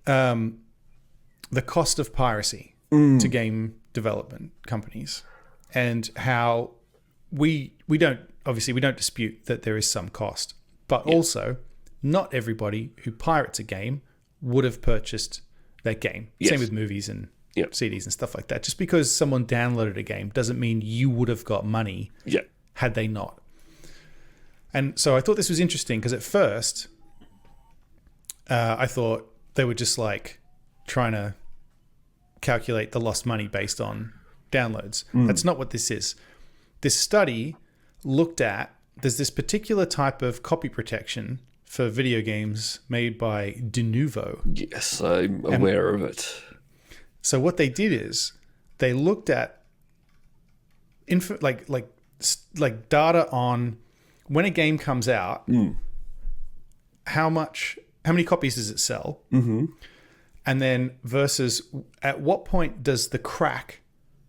The cost of piracy to game development companies, and how we don't dispute that there is some cost, but also not everybody who pirates a game would have purchased that game. Same with movies and CDs and stuff like that. Just because someone downloaded a game doesn't mean you would have got money had they not. And so I thought this was interesting because at first I thought they were just like trying to calculate the lost money based on downloads. That's not what this is. This study looked at, there's this particular type of copy protection for video games made by Denuvo. Yes, I'm aware of it. So what they did is they looked at like data on when a game comes out, how many copies does it sell, and then versus at what point does the crack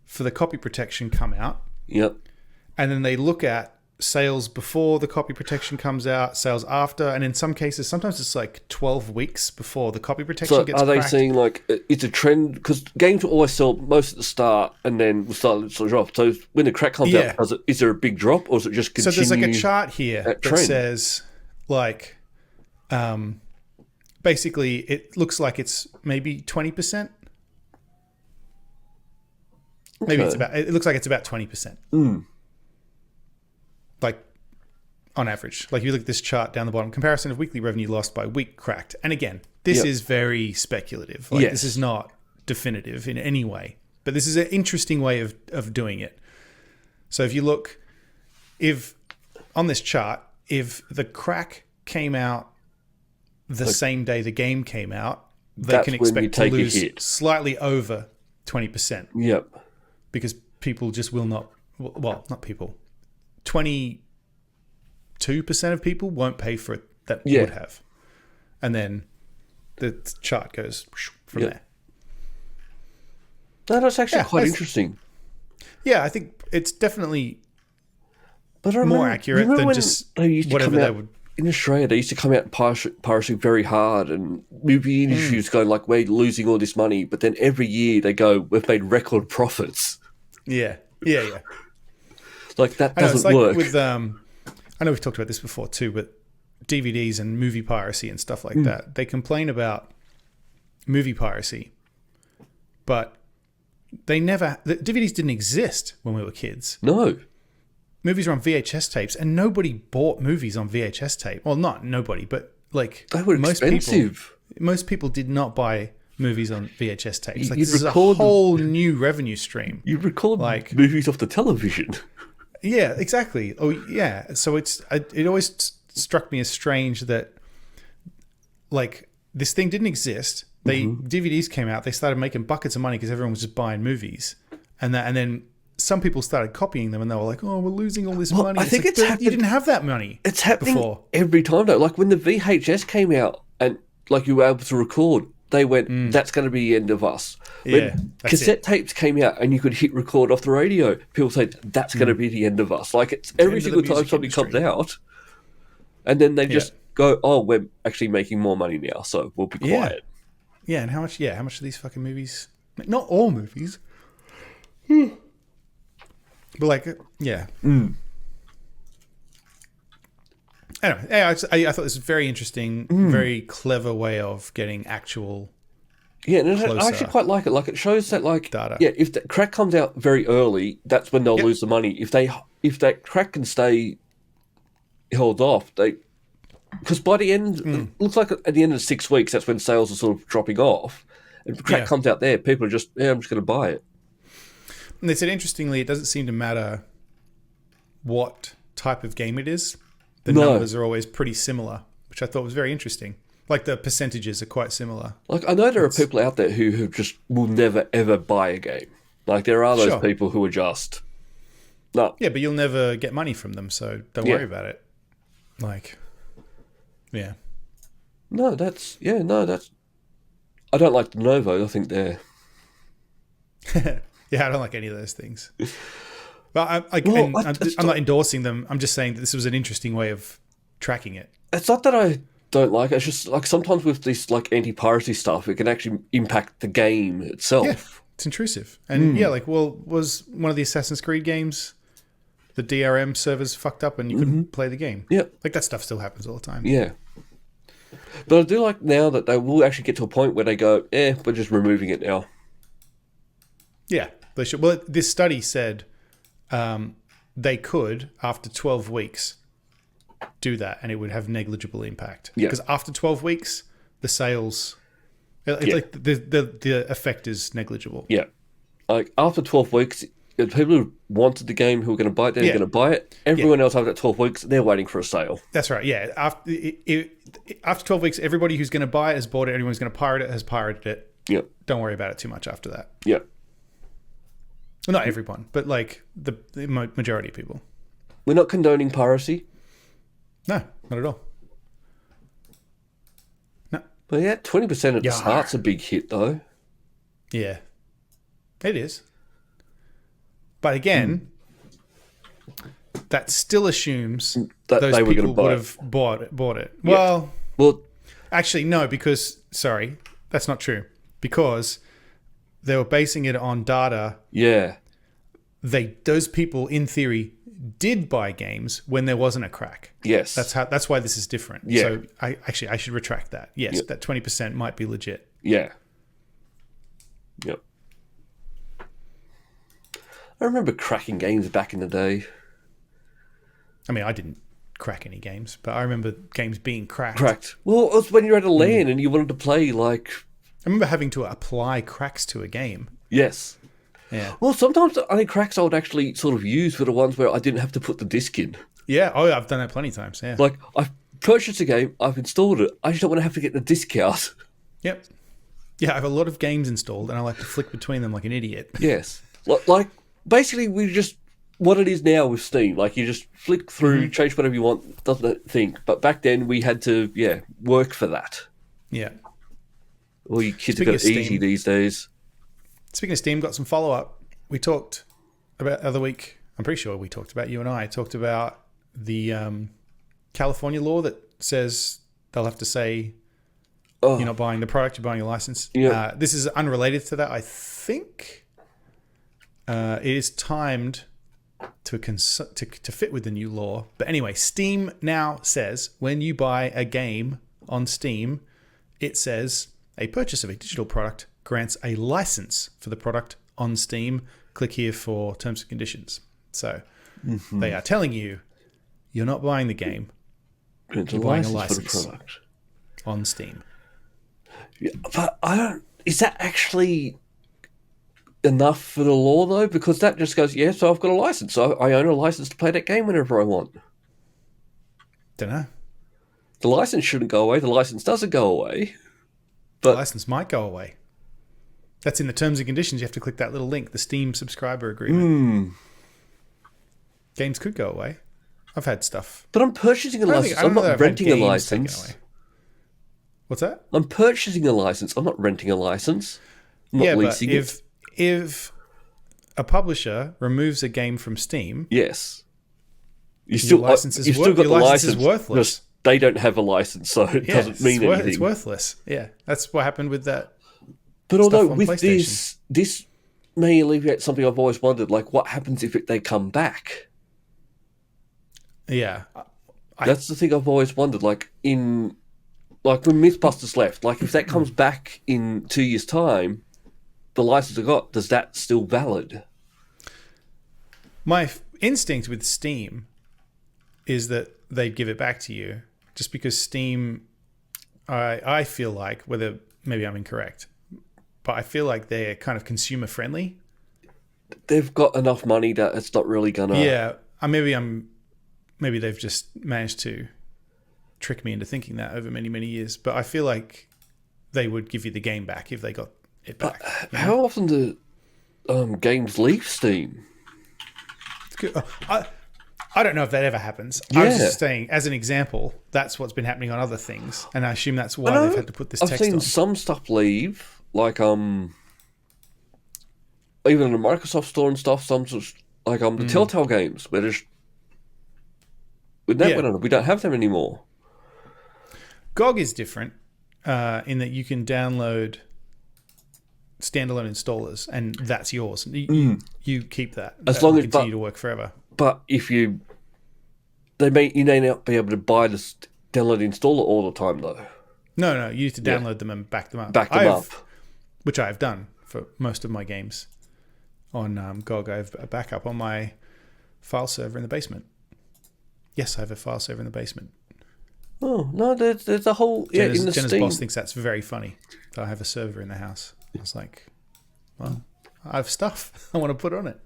for the copy protection come out. And then they look at sales before the copy protection comes out, sales after, and in some cases, sometimes it's like 12 weeks before the copy protection gets cracked. So are they saying like it's a trend? Because games will always sell most at the start and then will start to drop. So when the crack comes out, is there a big drop or is it just continue? So there's like a chart here that says like, basically it looks like it's maybe 20%. Maybe it looks like it's about 20%. Like on average, like you look at this chart down the bottom, comparison of weekly revenue lost by week cracked. And again, this is very speculative. Like this is not definitive in any way, but this is an interesting way of doing it. So if you look, if on this chart, if the crack came out the same day the game came out, they can expect to lose slightly over 20%. Yep. Because people just will not. Well, not people. 22% of people won't pay for it that would have, and then the chart goes from there. No, that's actually quite interesting. Yeah, I think it's definitely but more accurate than just whatever they would. In Australia, they used to come out and piracy very hard, and movie industries going like, we're losing all this money, but then every year they go, we've made record profits. Yeah. Like, that doesn't work. With, I know we've talked about this before too, but DVDs and movie piracy and stuff like that, they complain about movie piracy, but the DVDs didn't exist when we were kids. No. Movies were on VHS tapes, and nobody bought movies on VHS tape. Well, not nobody, but like they were expensive. Most people did not buy movies on VHS tapes. Like, this is a whole new revenue stream. You record like movies off the television. Yeah, exactly. Oh, yeah. So it always struck me as strange that like this thing didn't exist. DVDs came out. They started making buckets of money because everyone was just buying movies, and then some people started copying them, and they were like, "Oh, we're losing all this money." I think it's happened. You didn't have that money. It's happening before. Every time though. Like when the VHS came out, and like you were able to record, they went, "That's going to be the end of us." When cassette tapes came out, and you could hit record off the radio, people said, "That's going to be the end of us." Like it's every single time something comes out, and then they just go, "Oh, we're actually making more money now, so we'll be quiet." Yeah, and how much are these fucking movies? Not all movies. But like, Anyway, I thought this was very interesting, very clever way of getting actual. Yeah, and I actually quite like it. Like it shows that, like, data. Yeah, if the crack comes out very early, that's when they'll lose the money. If that crack can stay held off, because by the end, it looks like at the end of 6 weeks, that's when sales are sort of dropping off. If the crack comes out there, people are just, I'm just going to buy it. And they said, interestingly, it doesn't seem to matter what type of game it is. The numbers are always pretty similar, which I thought was very interesting. Like the percentages are quite similar. Like I know there are people out there who just will never ever buy a game. Like there are those people who are just no. Yeah, but you'll never get money from them, so don't worry about it. Like, yeah. No, that's I don't like the Novo. I think they're. Yeah, I don't like any of those things. But I'm not endorsing them. I'm just saying that this was an interesting way of tracking it. It's not that I don't like it. It's just like sometimes with this like anti-piracy stuff, it can actually impact the game itself. Yeah, it's intrusive. And was one of the Assassin's Creed games, the DRM servers fucked up and you couldn't play the game. Yeah. Like that stuff still happens all the time. Yeah. But I do like now that they will actually get to a point where they go, we're just removing it now. Yeah, they should. Well, this study said they could, after 12 weeks, do that and it would have negligible impact. Yeah. Because after 12 weeks, the sales, like the effect is negligible. Yeah. Like after 12 weeks, the people who wanted the game, who are going to buy it, they're going to buy it. Everyone else after that 12 weeks, they're waiting for a sale. That's right, yeah. After 12 weeks, everybody who's going to buy it has bought it. Anyone who's going to pirate it has pirated it. Yeah. Don't worry about it too much after that. Yeah. Well, not everyone, but like the majority of people. We're not condoning piracy. No, not at all. No. But 20% of the start's a big hit, though. Yeah. It is. But again, that still assumes that those people would have bought it. Yeah. Well, actually, no, because, sorry, that's not true. Because they were basing it on data. Yeah. Those people, in theory, did buy games when there wasn't a crack. Yes. That's why this is different. Yeah. So I should retract that. Yes, that 20% might be legit. Yeah. Yep. I remember cracking games back in the day. I mean, I didn't crack any games, but I remember games being cracked. Cracked. Well, it was when you were at a LAN and you wanted to play, like... I remember having to apply cracks to a game. Yes. Yeah. Well, sometimes the only cracks I would actually sort of use were the ones where I didn't have to put the disc in. Yeah. Oh, I've done that plenty of times, yeah. Like, I've purchased a game, I've installed it, I just don't want to have to get the disc out. Yep. Yeah, I have a lot of games installed, and I like to flick between them like an idiot. Yes. Like basically, we just what it is now with Steam. Like you just flick through, change whatever you want, doesn't think. But back then we had to, work for that. Yeah. All you kids have got it easy these days. Speaking of Steam, got some follow up. We talked about the other week. I'm pretty sure we talked about, you and I talked about the California law that says they'll have to say you're not buying the product, you're buying a license. Yeah. This is unrelated to that, I think. It is timed to fit with the new law. But anyway, Steam now says when you buy a game on Steam, it says a purchase of a digital product grants a license for the product on Steam. Click here for terms and conditions. So they are telling you you're not buying the game. You're buying a license for the product on Steam. Yeah, but I don't. Is that actually enough for the law though? Because that just goes, so I've got a license. So I own a license to play that game whenever I want. Don't know. The license shouldn't go away. The license doesn't go away. But the license might go away. That's in the terms and conditions. You have to click that little link, the Steam subscriber agreement. Games could go away. I've had stuff. But I'm purchasing a license. I'm not renting a license. What's that? I'm purchasing a license. I'm not renting a license. I'm not leasing it. If a publisher removes a game from Steam, yes, you've still got the license. Worthless. They don't have a license, so it doesn't mean anything. It's worthless. Yeah, that's what happened with that. But although with this may alleviate something I've always wondered, like what happens if they come back? Yeah, that's the thing I've always wondered. Like when Mythbusters left, like if that comes back in 2 years' time, the license I got, does that still valid? My instinct with Steam is that they'd give it back to you, just because Steam, I feel like, whether maybe I'm incorrect, but I feel like they're kind of consumer friendly. They've got enough money that it's not really gonna. Yeah, maybe they've just managed to trick me into thinking that over many, many years. But I feel like they would give you the game back if they got it back. How often do games leave Steam? It's good. I don't know if that ever happens. I was just saying, as an example, that's what's been happening on other things, and I assume that's why they've had to put this text on. I've seen some stuff leave, like even in the Microsoft Store and stuff. Some like the Telltale games, where there's we don't have them anymore. GOG is different in that you can download standalone installers, and that's yours. You keep that as long as continue to work forever. But if you may not be able to buy the download installer all the time though. No, you need to download them and back them up. Which I have done for most of my games on GOG. I have a backup on my file server in the basement. Yes, I have a file server in the basement. Oh no, there's a whole Jenna's boss thinks that's very funny that I have a server in the house. I was like, well, I have stuff I want to put on it.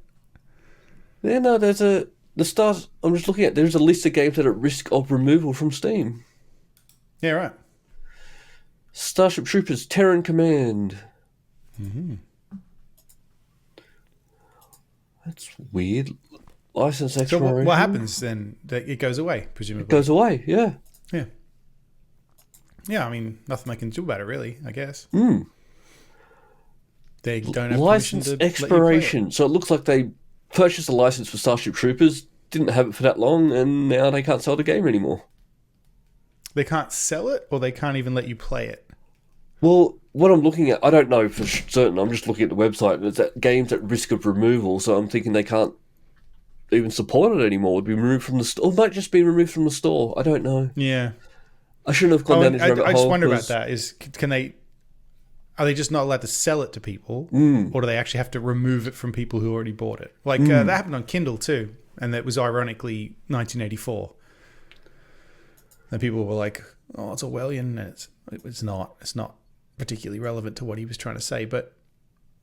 Yeah, no, there's I'm just looking at. There's a list of games that are at risk of removal from Steam. Yeah, right. Starship Troopers, Terran Command. That's weird. License expiration. So what happens then? It goes away, presumably. It goes away, yeah. Yeah. Yeah, I mean, nothing they can do about it, really, I guess. They don't have license permission to expiration. Let you play it. So it looks like they purchased a license for Starship Troopers, didn't have it for that long, and now they can't sell the game anymore. They can't sell it, or they can't even let you play it? Well, what I'm looking at, I don't know for certain. I'm just looking at the website, and it's that games at risk of removal, so I'm thinking they can't even support it anymore. Would be removed from the store. Or it might just be removed from the store. I don't know. Yeah. I shouldn't have gone down this rabbit hole. I just wonder about that. Are they just not allowed to sell it to people, or do they actually have to remove it from people who already bought it? Like that happened on Kindle too, and that was ironically 1984. And people were like, "Oh, it's Orwellian," and it's not. It's not particularly relevant to what he was trying to say, but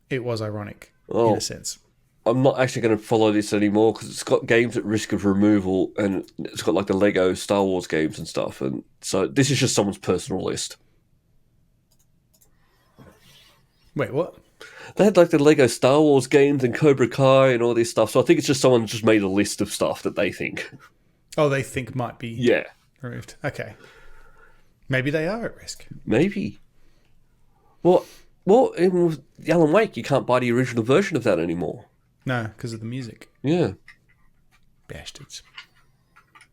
it was ironic in a sense. I'm not actually going to follow this anymore because it's got games at risk of removal, and it's got like the Lego Star Wars games and stuff, and so this is just someone's personal list. Wait, what? They had like the Lego Star Wars games and Cobra Kai and all this stuff. So I think it's just someone just made a list of stuff that they think. Oh, they think might be removed. Okay. Maybe they are at risk. Maybe. Well, even with Alan Wake, you can't buy the original version of that anymore. No, because of the music. Yeah. Bastards.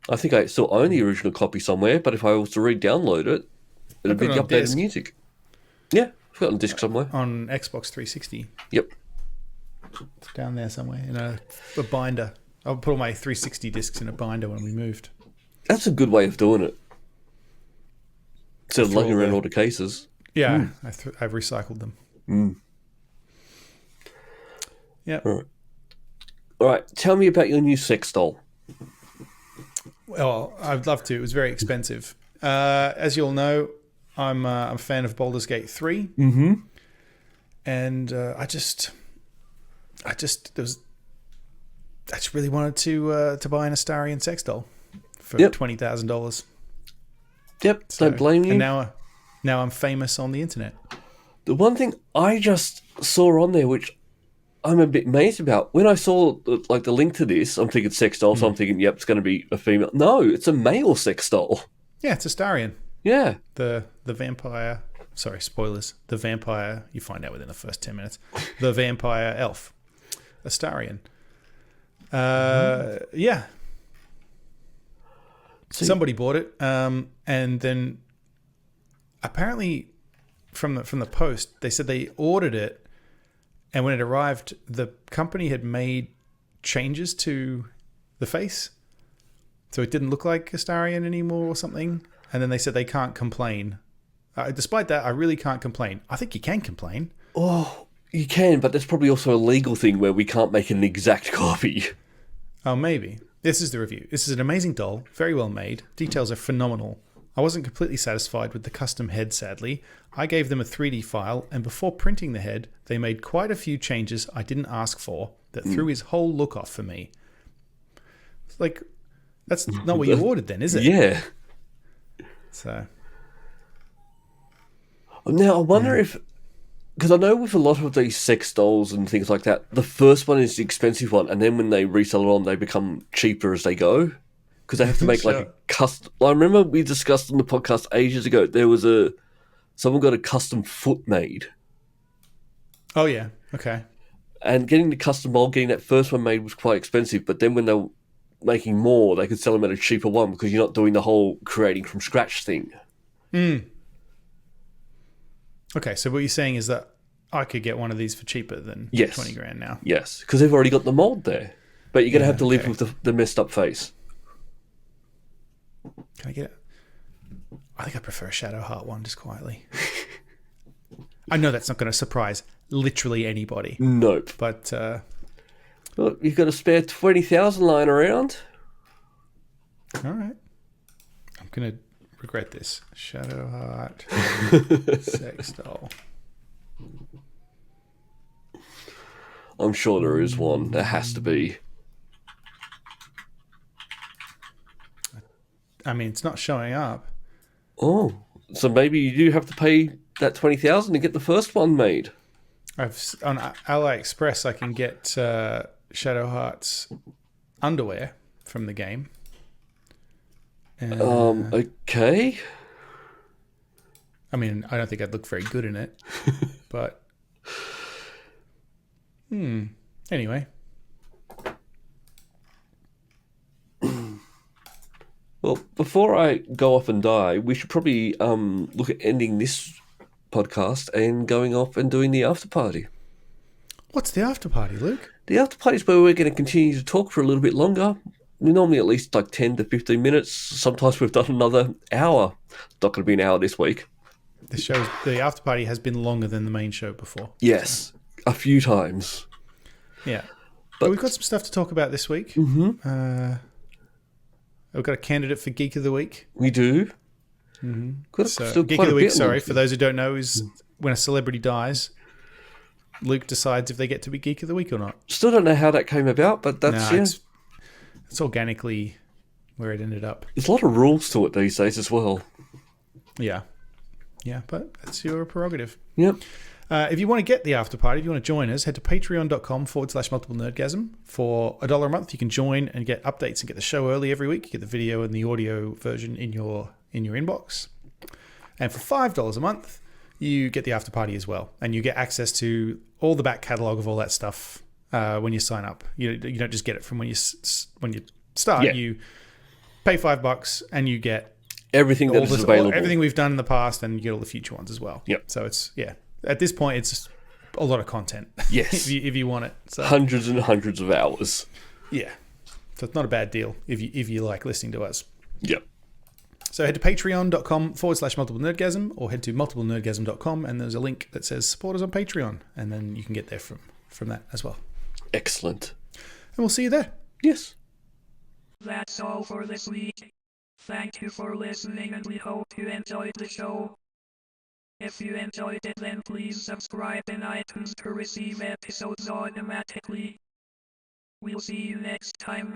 I think I still own the original copy somewhere, but if I was to re-download it, it'd be the updated music. Yeah, I've got it on disc somewhere. On Xbox 360. Yep. It's down there somewhere in a binder. I'll put all my 360 discs in a binder when we moved. That's a good way of doing it. Instead of lugging around all the cases. Yeah, I've recycled them. Yeah. All right. Tell me about your new sex doll. Well, I'd love to. It was very expensive. As you all know, I'm a fan of Baldur's Gate 3. Mm-hmm. And I just really wanted to buy an Astarion sex doll for $20,000. Yep, don't blame you. And now I'm famous on the internet. The one thing I just saw on there, which I'm a bit amazed about, when I saw the link to this, I'm thinking sex doll, so I'm thinking, yep, it's going to be a female. No, it's a male sex doll. Yeah, it's Astarion. Yeah. The vampire. Sorry, spoilers. The vampire. You find out within the first 10 minutes. The vampire elf, Astarion. Yeah. So somebody bought it, and then apparently from the post, they said they ordered it, and when it arrived, the company had made changes to the face, so it didn't look like Astarion anymore or something. And then they said they can't complain. Despite that, I really can't complain. I think you can complain. Oh, you can, but there's probably also a legal thing where we can't make an exact copy. Oh, maybe. This is the review. This is an amazing doll, very well made. Details are phenomenal. I wasn't completely satisfied with the custom head, sadly. I gave them a 3D file, and before printing the head, they made quite a few changes I didn't ask for that threw his whole look off for me. Like, that's not what you ordered then, is it? Yeah. So. Now, I wonder if... Because I know with a lot of these sex dolls and things like that, the first one is the expensive one, and then when they resell it on, they become cheaper as they go. Because they have to make like a custom... I remember we discussed on the podcast ages ago, there was someone got a custom foot made. Oh, yeah. Okay. And getting the custom mold, getting that first one made was quite expensive, but then when they were making more, they could sell them at a cheaper one because you're not doing the whole creating from scratch thing. Okay, so what you're saying is that I could get one of these for cheaper than 20 grand now. Yes, because they've already got the mold there. But you're going to have to live with the messed up face. Can I get it? I think I prefer a Shadow Heart one, just quietly. I know that's not going to surprise literally anybody. Nope. But... well, you've got a spare 20,000 lying around. All right. I'm going to regret this. Shadow Heart sex doll. I'm sure there is one. There has to be. I mean, it's not showing up. Oh, so maybe you do have to pay that 20,000 to get the first one made. On AliExpress, I can get Shadow Heart's underwear from the game. Okay. I mean, I don't think I'd look very good in it, but anyway. Well, before I go off and die, we should probably look at ending this podcast and going off and doing the after party. What's the after party, Luke? The after party is where we're going to continue to talk for a little bit longer. We normally at least like 10 to 15 minutes. Sometimes we've done another hour. Not going to be an hour this week. The after party has been longer than the main show before. Yes, a few times. Yeah. But we've got some stuff to talk about this week. Mm-hmm. We've got a candidate for Geek of the Week. We do. Mm-hmm. So Geek of the Week, for those who don't know, is when a celebrity dies, Luke decides if they get to be Geek of the Week or not. Still don't know how that came about, but that's... It's organically where it ended up. There's a lot of rules to it these days as well. Yeah. Yeah, but that's your prerogative. Yep. If you want to get the after party, if you want to join us, head to patreon.com/multiple-nerdgasm. For $1 a month, you can join and get updates and get the show early every week. You get the video and the audio version in your inbox. And for $5 a month, you get the after party as well. And you get access to all the back catalogue of all that stuff when you sign up. You don't just get it from when you start. Yeah. You pay $5 and you get everything that is available. Everything we've done in the past, and you get all the future ones as well. Yep. So it's, at this point, it's a lot of content. Yes. if you want it. So, hundreds and hundreds of hours. Yeah. So it's not a bad deal if you like listening to us. Yep. So head to patreon.com/multiple-nerdgasm or head to multiple-nerdgasm.com, and there's a link that says support us on Patreon, and then you can get there from that as well. Excellent. And we'll see you there. Yes. That's all for this week. Thank you for listening, and we hope you enjoyed the show. If you enjoyed it, then please subscribe in iTunes to receive episodes automatically. We'll see you next time.